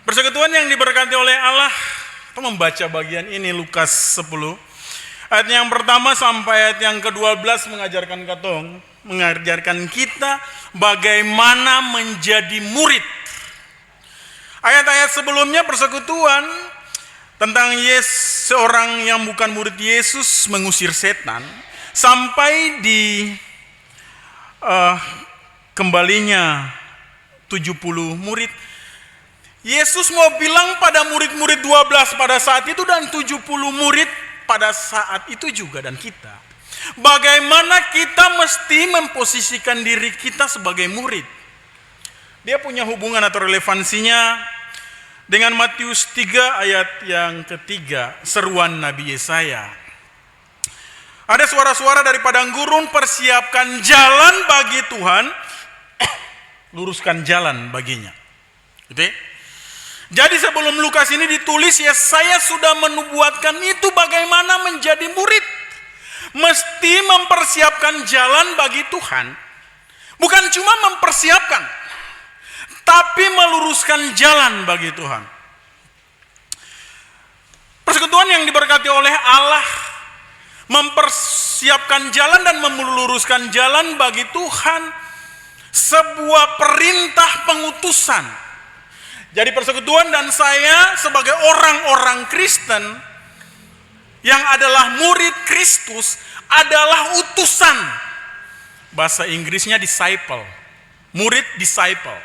Persekutuan yang diberkati oleh Allah, kita membaca bagian ini Lukas 10. Ayat yang pertama sampai ayat yang ke-12 mengajarkan kita bagaimana menjadi murid. Ayat-ayat sebelumnya persekutuan tentang seorang yang bukan murid Yesus mengusir setan sampai di kembalinya 70 murid. Yesus mau bilang pada murid-murid 12 pada saat itu dan 70 murid pada saat itu juga dan kita. Bagaimana kita mesti memposisikan diri kita sebagai murid. Dia punya hubungan atau relevansinya dengan Matius 3 ayat yang ketiga, seruan Nabi Yesaya. Ada suara-suara dari padang gurun, persiapkan jalan bagi Tuhan, luruskan jalan baginya. Gitu ya? Jadi sebelum Lukas ini ditulis, Yesaya sudah menubuatkan itu bagaimana menjadi murid. Mesti mempersiapkan jalan bagi Tuhan. Bukan cuma mempersiapkan, tapi meluruskan jalan bagi Tuhan. Persekutuan yang diberkati oleh Allah mempersiapkan jalan dan meluruskan jalan bagi Tuhan, sebuah perintah pengutusan. Jadi persekutuan dan saya sebagai orang-orang Kristen yang adalah murid Kristus adalah utusan. Bahasa Inggrisnya disciple. Murid disciple.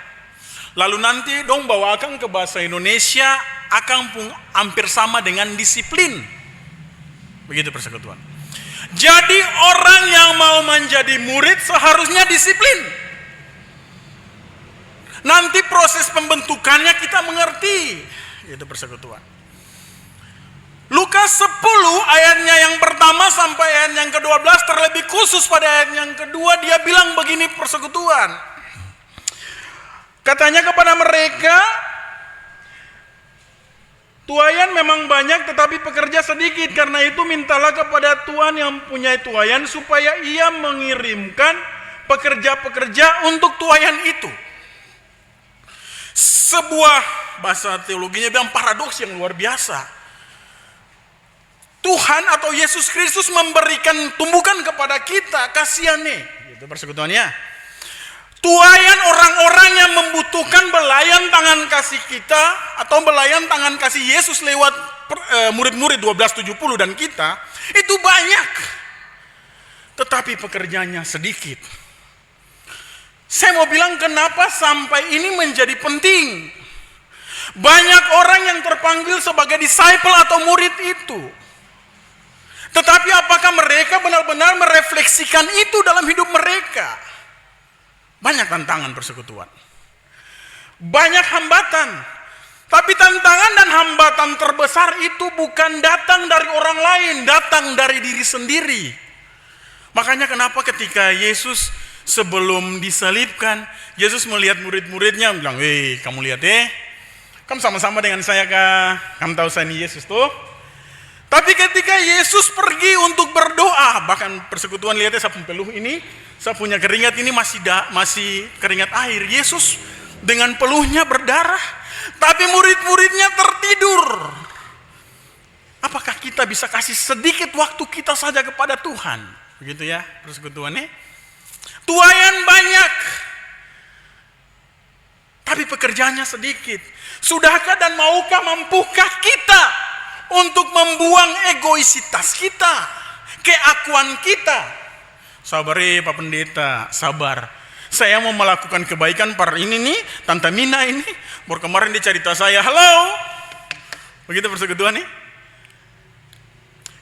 Lalu nanti dong bawa akang ke bahasa Indonesia, akang pun hampir sama dengan disiplin. Begitu persekutuan. Jadi orang yang mau menjadi murid seharusnya disiplin. Nanti proses pembentukannya kita mengerti. Itu persekutuan. Lukas 10 ayatnya yang pertama sampai ayat yang ke-12, terlebih khusus pada ayat yang kedua, dia bilang begini persekutuan. Katanya kepada mereka, tuayan memang banyak tetapi pekerja sedikit. Karena itu mintalah kepada Tuhan yang punya tuayan supaya ia mengirimkan pekerja-pekerja untuk tuayan itu. Sebuah bahasa teologinya bilang paradoks yang luar biasa. Tuhan atau Yesus Kristus memberikan tumbukan kepada kita, kasihannya. Itu persekutuannya. Tuayan orang-orang yang membutuhkan belayan tangan kasih kita atau belayan tangan kasih Yesus lewat murid-murid 1270 dan kita, itu banyak. Tetapi pekerjanya sedikit. Saya mau bilang kenapa sampai ini menjadi penting. Banyak orang yang terpanggil sebagai disciple atau murid itu. Tetapi apakah mereka benar-benar merefleksikan itu dalam hidup mereka? Banyak tantangan persekutuan. Banyak hambatan. Tapi tantangan dan hambatan terbesar itu bukan datang dari orang lain, datang dari diri sendiri. Makanya kenapa ketika Yesus sebelum disalibkan, Yesus melihat murid-muridnya bilang, kamu lihat kamu sama-sama dengan saya kah? Kamu tahu saya ini Yesus tuh. Tapi ketika Yesus pergi untuk berdoa, bahkan persekutuan lihatnya saya peluh ini, saya punya keringat ini masih keringat air. Yesus dengan peluhnya berdarah, tapi murid-muridnya tertidur. Apakah kita bisa kasih sedikit waktu kita saja kepada Tuhan? Begitu ya persekutuannya. Tuayan banyak, tapi pekerjaannya sedikit. Sudahkah dan mampukah kita untuk membuang egoisitas kita, keakuan kita? Sabar Pak Pendeta, sabar. Saya mau melakukan kebaikan par ini nih, Tante Mina ini. Baru kemarin dia cerita saya, halo. Begitu persekutuan nih.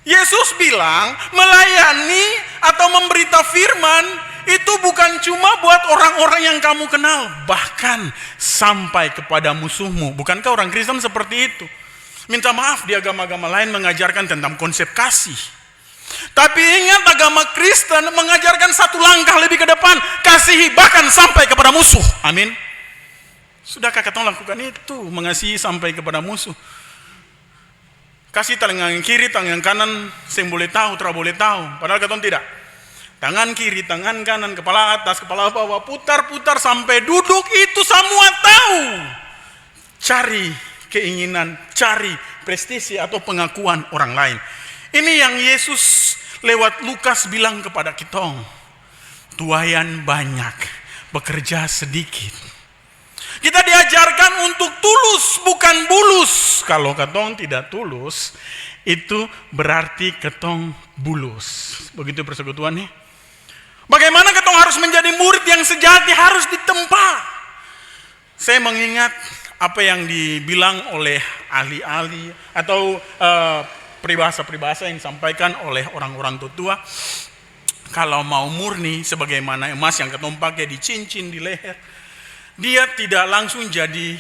Yesus bilang melayani atau memberita firman itu bukan cuma buat orang-orang yang kamu kenal, bahkan sampai kepada musuhmu. Bukankah orang Kristen seperti itu? Minta maaf, di agama-agama lain mengajarkan tentang konsep kasih. Tapi ingat, agama Kristen mengajarkan satu langkah lebih ke depan, kasihi bahkan sampai kepada musuh. Amin. Sudahkah kita lakukan itu, mengasihi sampai kepada musuh? Kasih tangan kiri, tangan kanan, saya boleh tahu, tidak boleh tahu. Padahal kita tidak. Tangan kiri, tangan kanan, kepala atas, kepala bawah, putar-putar sampai duduk, itu semua tahu. Cari keinginan cari prestisi atau pengakuan orang lain. Ini yang Yesus lewat Lukas bilang kepada kita, tuaian banyak, bekerja sedikit. Kita diajarkan untuk tulus, bukan bulus. Kalau katong tidak tulus, itu berarti ketong bulus. Begitu persekutuannya. Bagaimana ketong harus menjadi murid yang sejati, harus ditempa. Saya mengingat apa yang dibilang oleh ahli-ahli atau peribahasa-peribahasa yang disampaikan oleh orang-orang tua. Kalau mau murni sebagaimana emas yang ketong pakai di cincin, di leher, dia tidak langsung jadi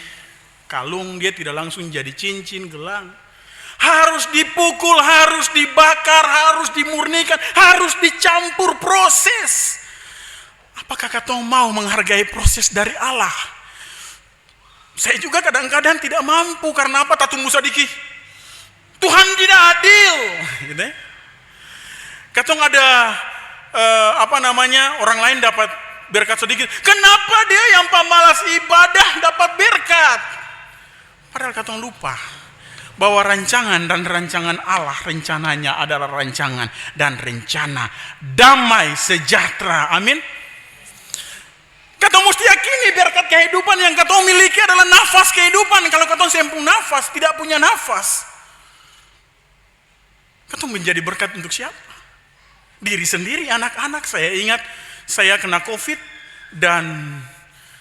kalung, dia tidak langsung jadi cincin, gelang. Harus dipukul, harus dibakar, harus dimurnikan, harus dicampur proses. Apakah katong mau menghargai proses dari Allah? Saya juga kadang-kadang tidak mampu, karena apa? Tatu Musa Diki. Tuhan tidak adil. Gitu ya. Katong ada orang lain dapat berkat sedikit. Kenapa dia yang pemalas ibadah dapat berkat? Padahal katong lupa bahwa rancangan dan rancangan Allah, rencananya adalah rancangan dan rencana damai sejahtera. Amin. Katong mesti yakini berkat kehidupan yang katong miliki adalah nafas kehidupan. Kalau katong sempung nafas, tidak punya nafas, katong menjadi berkat untuk siapa? Diri sendiri, anak-anak. Saya ingat saya kena COVID dan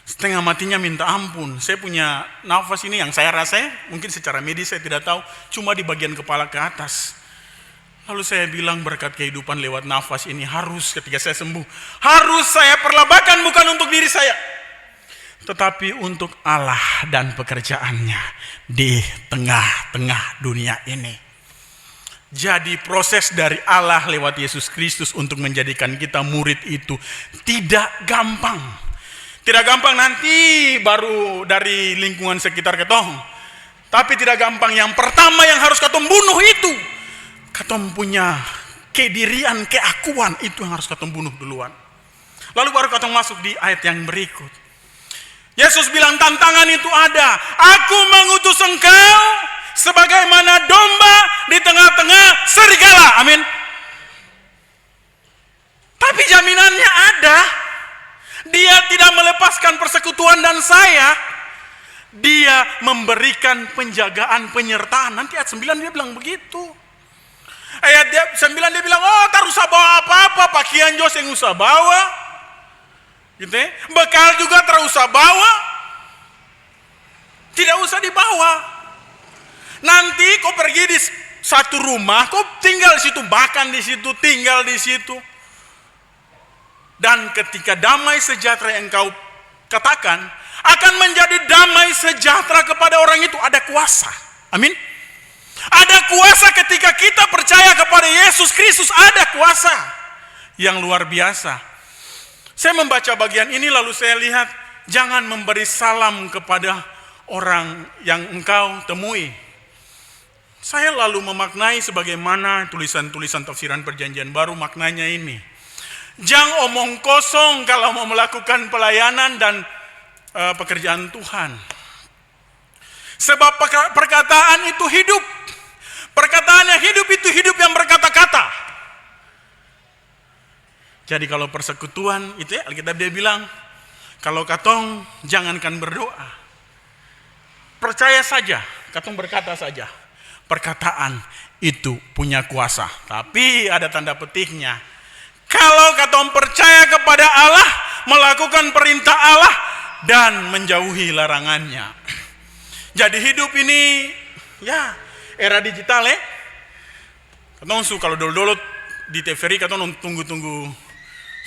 setengah matinya minta ampun. Saya punya nafas ini yang saya rasa, mungkin secara medis saya tidak tahu, cuma di bagian kepala ke atas. Lalu saya bilang berkat kehidupan lewat nafas ini harus ketika saya sembuh, harus saya perlabakan bukan untuk diri saya, tetapi untuk Allah dan pekerjaannya di tengah-tengah dunia ini. Jadi proses dari Allah lewat Yesus Kristus untuk menjadikan kita murid itu tidak gampang. Tidak gampang nanti baru dari lingkungan sekitar ketong. Tapi tidak gampang yang pertama yang harus katong bunuh itu. Katong punya kedirian, keakuan, itu yang harus katong bunuh duluan. Lalu baru katong masuk di ayat yang berikut. Yesus bilang tantangan itu ada. Aku mengutus engkau sebagaimana domba di tengah-tengah serigala. Amin. Tapi jaminannya ada. Dia tidak melepaskan persekutuan dan saya. Dia memberikan penjagaan, penyertaan. Nanti ayat 9 dia bilang begitu. Ayat 9 dia bilang, oh tak usah bawa apa-apa, pakaian jos yang usah bawa. Gitu ya. Bekal juga tak usah bawa. Tidak usah dibawa. Nanti kau pergi di satu rumah, kau tinggal di situ, bahkan di situ, tinggal di situ. Dan ketika damai sejahtera yang kau katakan akan menjadi damai sejahtera kepada orang itu, ada kuasa. Amin. Ada kuasa ketika kita percaya kepada Yesus Kristus, ada kuasa yang luar biasa. Saya membaca bagian ini lalu saya lihat, jangan memberi salam kepada orang yang engkau temui. Saya lalu memaknai sebagaimana tulisan-tulisan tafsiran perjanjian baru maknanya ini. Jangan omong kosong kalau mau melakukan pelayanan dan pekerjaan Tuhan. Sebab perkataan itu hidup. Perkataannya hidup itu hidup yang berkata-kata. Jadi kalau persekutuan itu ya, Alkitab dia bilang, kalau katong jangankan berdoa, percaya saja, katong berkata saja. Perkataan itu punya kuasa. Tapi ada tanda petiknya. Kalau katong percaya kepada Allah, melakukan perintah Allah, dan menjauhi larangannya. Jadi hidup ini, ya, era digital ya. Katong kalau dulu-dulu di TVRI katong tunggu-tunggu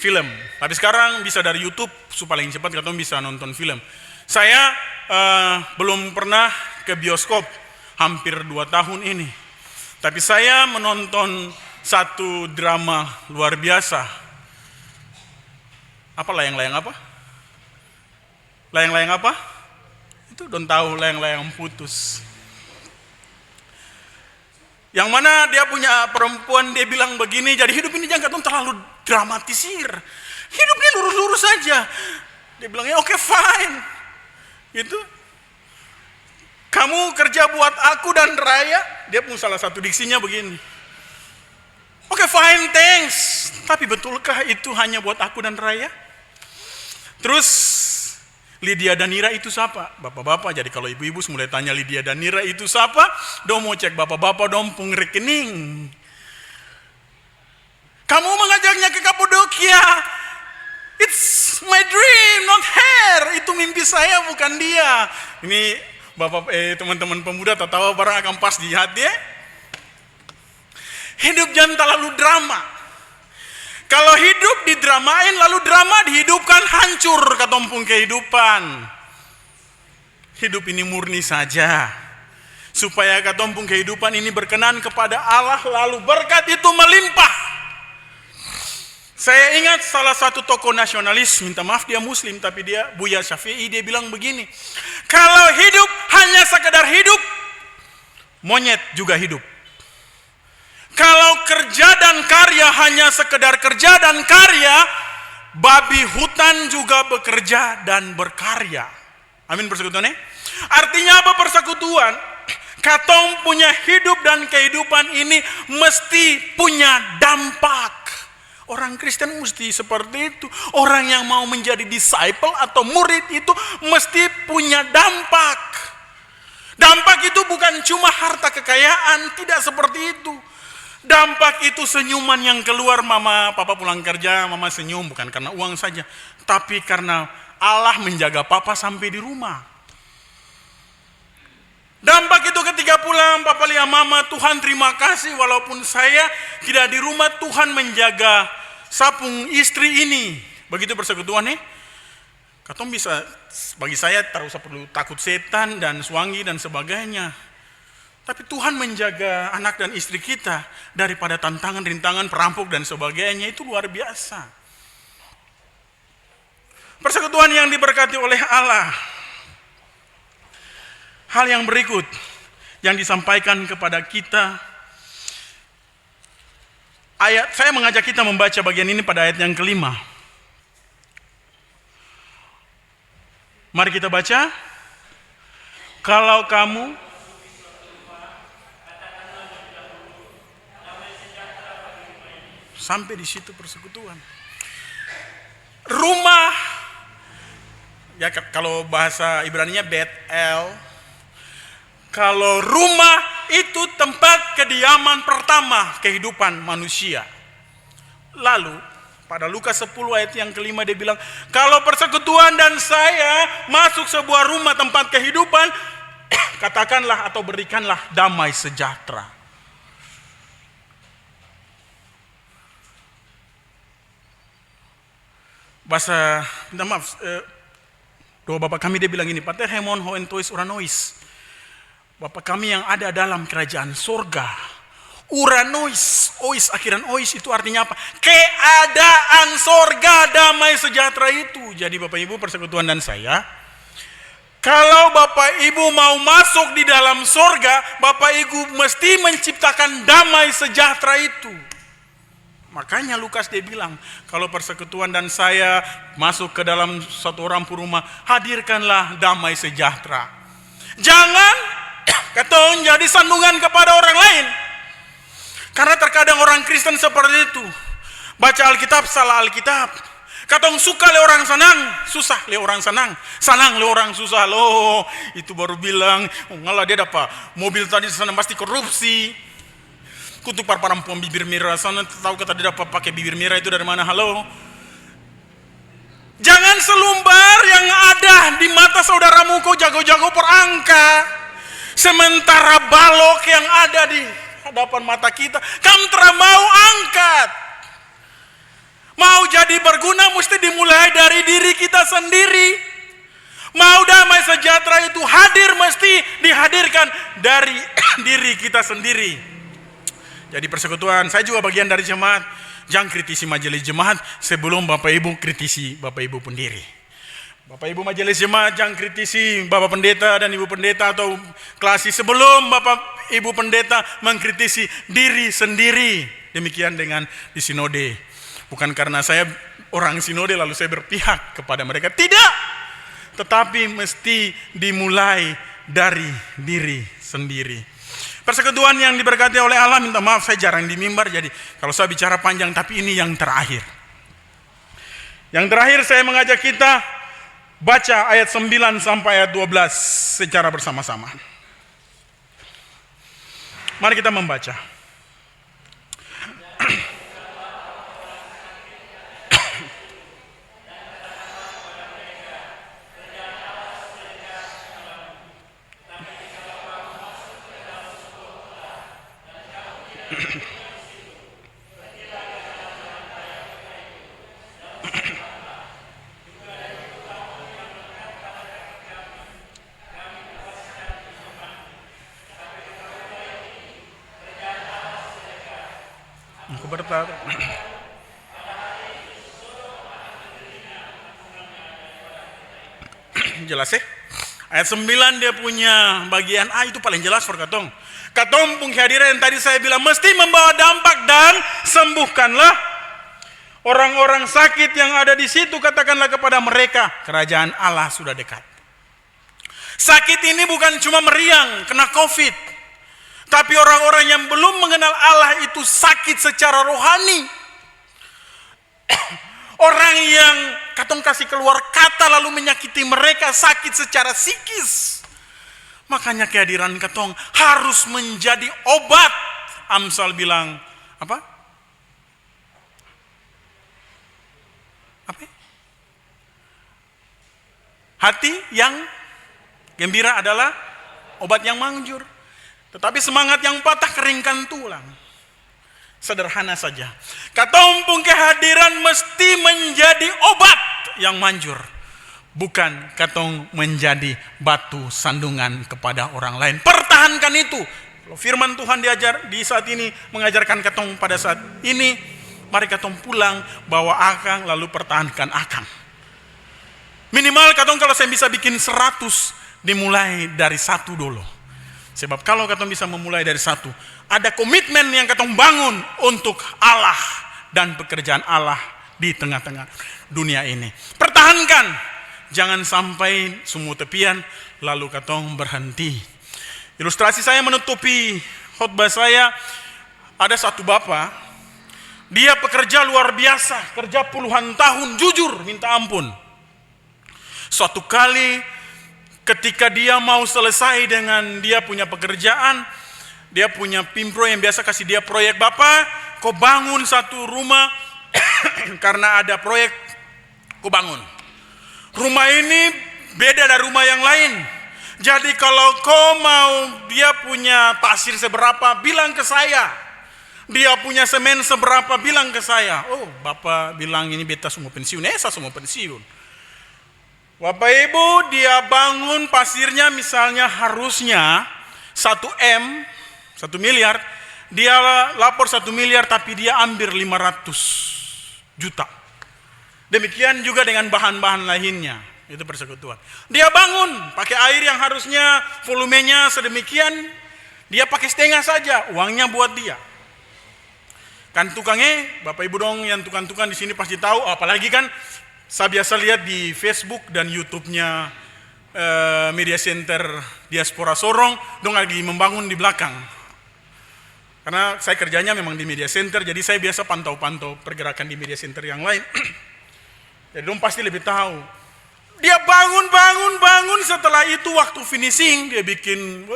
film. Tapi sekarang bisa dari YouTube, supaya paling cepat katong bisa nonton film. Saya belum pernah ke bioskop hampir 2 tahun ini. Tapi saya menonton satu drama luar biasa. Apa layang-layang apa? Layang-layang apa? Itu don't tahu, layang-layang putus. Yang mana dia punya perempuan, dia bilang begini, jadi hidup ini jangan terlalu dramatisir. Hidup ini lurus-lurus saja. Dia bilangnya oke, fine. Gitu. Kamu kerja buat aku dan Raya. Dia pun salah satu diksinya begini. Oke, fine, thanks. Tapi betulkah itu hanya buat aku dan Raya? Terus Lydia dan Nira itu siapa? Bapak-bapak. Jadi kalau ibu-ibu mulai tanya Lydia dan Nira itu siapa, dong mau cek bapak-bapak dong pung rekening. Kamu mengajaknya ke Kapadokia. It's my dream, not her. Itu mimpi saya, bukan dia. Ini bapak teman-teman pemuda tahu barang akan pas di hati ya. Hidup jangan terlalu drama. Kalau hidup didramain, lalu drama dihidupkan, hancur katompung kehidupan. Hidup ini murni saja. Supaya katompung kehidupan ini berkenan kepada Allah, lalu berkat itu melimpah. Saya ingat salah satu tokoh nasionalis, minta maaf dia muslim, tapi dia Buya Syafi'i, dia bilang begini. Kalau hidup hanya sekedar hidup, monyet juga hidup. Kalau kerja dan karya hanya sekedar kerja dan karya, babi hutan juga bekerja dan berkarya. Amin persekutuan. Artinya apa persekutuan? Katong punya hidup dan kehidupan ini mesti punya dampak. Orang Kristen mesti seperti itu. Orang yang mau menjadi disciple atau murid itu mesti punya dampak. Dampak itu bukan cuma harta kekayaan, tidak seperti itu. Dampak itu senyuman yang keluar, mama, papa pulang kerja, mama senyum, bukan karena uang saja, tapi karena Allah menjaga papa sampai di rumah. Dampak itu ketika pulang, papa lihat mama, Tuhan terima kasih, walaupun saya tidak di rumah, Tuhan menjaga sapung istri ini. Begitu persekutuan nih. Katong bisa, bagi saya tak usah perlu takut setan dan suangi dan sebagainya. Tapi Tuhan menjaga anak dan istri kita daripada tantangan, rintangan, perampok dan sebagainya, itu luar biasa. Persekutuan yang diberkati oleh Allah. Hal yang berikut yang disampaikan kepada kita. Saya mengajak kita membaca bagian ini pada ayat yang kelima. Mari kita baca. Kalau kamu sampai di situ persekutuan. Rumah, ya kalau bahasa Ibraninya Bet-El. Kalau rumah itu tempat kediaman pertama kehidupan manusia. Lalu pada Lukas 10 ayat yang kelima dia bilang, kalau persekutuan dan saya masuk sebuah rumah tempat kehidupan, katakanlah atau berikanlah damai sejahtera. Bahasa, minta maaf, doa Bapak kami dia bilang ini, Pater Hemon Hoen Tois Uranois. Bapak kami yang ada dalam kerajaan sorga. Uranois, ois, akhiran ois itu artinya apa? Keadaan sorga, damai sejahtera itu. Jadi Bapak Ibu persekutuan dan saya, kalau Bapak Ibu mau masuk di dalam sorga, Bapak Ibu mesti menciptakan damai sejahtera itu. Makanya Lukas dia bilang, kalau persekutuan dan saya masuk ke dalam satu orang rumah, hadirkanlah damai sejahtera. Jangan katong jadi sandungan kepada orang lain. Karena terkadang orang Kristen seperti itu. Baca Alkitab, salah Alkitab. Katong suka le orang senang, susah le orang senang. Senang le orang susah. Loh, itu baru bilang, ngalah dia dapat mobil tadi sana pasti korupsi. Kutuk perempuan bibir merah sana, tahu kata dia dapat pakai bibir merah itu dari mana? Halo. Jangan selumbar yang ada di mata saudaramu kau jago-jago perangka. Sementara balok yang ada di hadapan mata kita, kamu mau angkat. Mau jadi berguna mesti dimulai dari diri kita sendiri. Mau damai sejahtera itu hadir mesti dihadirkan dari diri kita sendiri. Jadi persekutuan, saya juga bagian dari jemaat. Jangan kritisi majelis jemaat sebelum Bapak Ibu kritisi Bapak Ibu pendiri. Bapak Ibu majelis jemaat jangan kritisi Bapak Pendeta dan Ibu Pendeta atau klasi sebelum Bapak Ibu Pendeta mengkritisi diri sendiri. Demikian dengan di sinode. Bukan karena saya orang sinode lalu saya berpihak kepada mereka. Tidak. Tetapi mesti dimulai dari diri sendiri. Persekutuan yang diberkati oleh Allah, minta maaf saya jarang di mimbar, jadi kalau saya bicara panjang, tapi ini yang terakhir. Yang terakhir saya mengajak kita baca ayat 9 sampai ayat 12 secara bersama-sama. Mari kita membaca. Aku bertaruh. Jelas ya? Ayat 9 dia punya bagian A itu paling jelas for katong. Katong pun kehadiran yang tadi saya bilang mesti membawa dampak dan sembuhkanlah orang-orang sakit yang ada di situ, katakanlah kepada mereka, kerajaan Allah sudah dekat. Sakit ini bukan cuma meriang, kena COVID. Tapi orang-orang yang belum mengenal Allah itu sakit secara rohani. Orang yang katong kasih keluar kata lalu menyakiti mereka sakit secara psikis. Makanya kehadiran katong harus menjadi obat. Amsal bilang, apa? Apa? Hati yang gembira adalah obat yang manjur. Tetapi semangat yang patah keringkan tulang. Sederhana saja. Katong pun kehadiran mesti menjadi obat yang manjur. Bukan katong menjadi batu sandungan kepada orang lain. Pertahankan itu. Firman Tuhan diajar di saat ini mengajarkan katong pada saat ini. Mari katong pulang bawa akang lalu pertahankan akang. Minimal katong kalau saya bisa bikin 100 dimulai dari 1 dulu. Sebab kalau katong bisa memulai dari 1, ada komitmen yang katong bangun untuk Allah dan pekerjaan Allah di tengah-tengah dunia ini. Pertahankan, jangan sampai semua tepian lalu katong berhenti. Ilustrasi saya menutupi khotbah saya, ada satu bapak, dia pekerja luar biasa, kerja puluhan tahun, jujur minta ampun. Suatu kali ketika dia mau selesai dengan dia punya pekerjaan, dia punya pimpro yang biasa kasih dia proyek, bapak, kau bangun satu rumah karena ada proyek, kau bangun. Rumah ini beda dari rumah yang lain. Jadi kalau kau mau dia punya pasir seberapa, bilang ke saya. Dia punya semen seberapa, bilang ke saya. Oh, bapak bilang ini beta semua pensiun, saya semua pensiun. Bapak Ibu, dia bangun pasirnya misalnya harusnya 1 miliar, dia lapor 1 miliar tapi dia ambil 500 juta. Demikian juga dengan bahan-bahan lainnya, itu persekutuan. Dia bangun pakai air yang harusnya volumenya sedemikian, dia pakai setengah saja, uangnya buat dia. Kan tukangnya, Bapak Ibu dong yang tukang-tukang di sini pasti tahu, apalagi kan saya biasa lihat di Facebook dan YouTube-nya Media Center Diaspora Sorong, dong lagi membangun di belakang. Karena saya kerjanya memang di Media Center, jadi saya biasa pantau-pantau pergerakan di Media Center yang lain. Jadi dong pasti lebih tahu. Dia bangun, setelah itu waktu finishing dia bikin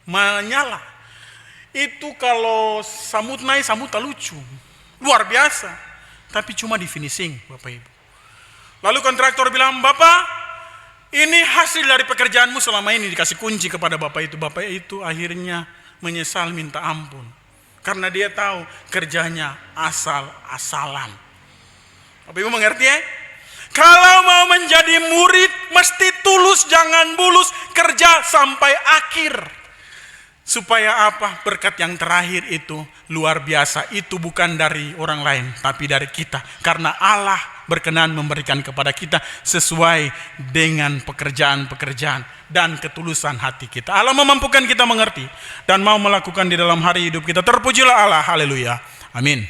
menyala. Itu kalau samut naik, samut lucu. Luar biasa. Tapi cuma di finishing, Bapak Ibu. Lalu kontraktor bilang, Bapak, ini hasil dari pekerjaanmu selama ini, dikasih kunci kepada Bapak itu. Bapak itu akhirnya menyesal minta ampun. Karena dia tahu kerjanya asal-asalan. Bapak Ibu mengerti ya? Kalau mau menjadi murid, mesti tulus, jangan bulus, kerja sampai akhir. Supaya apa? Berkat yang terakhir itu luar biasa. Itu bukan dari orang lain, tapi dari kita. Karena Allah berkenan memberikan kepada kita sesuai dengan pekerjaan-pekerjaan dan ketulusan hati kita. Allah memampukan kita mengerti dan mau melakukan di dalam hari hidup kita. Terpujilah Allah. Haleluya. Amin.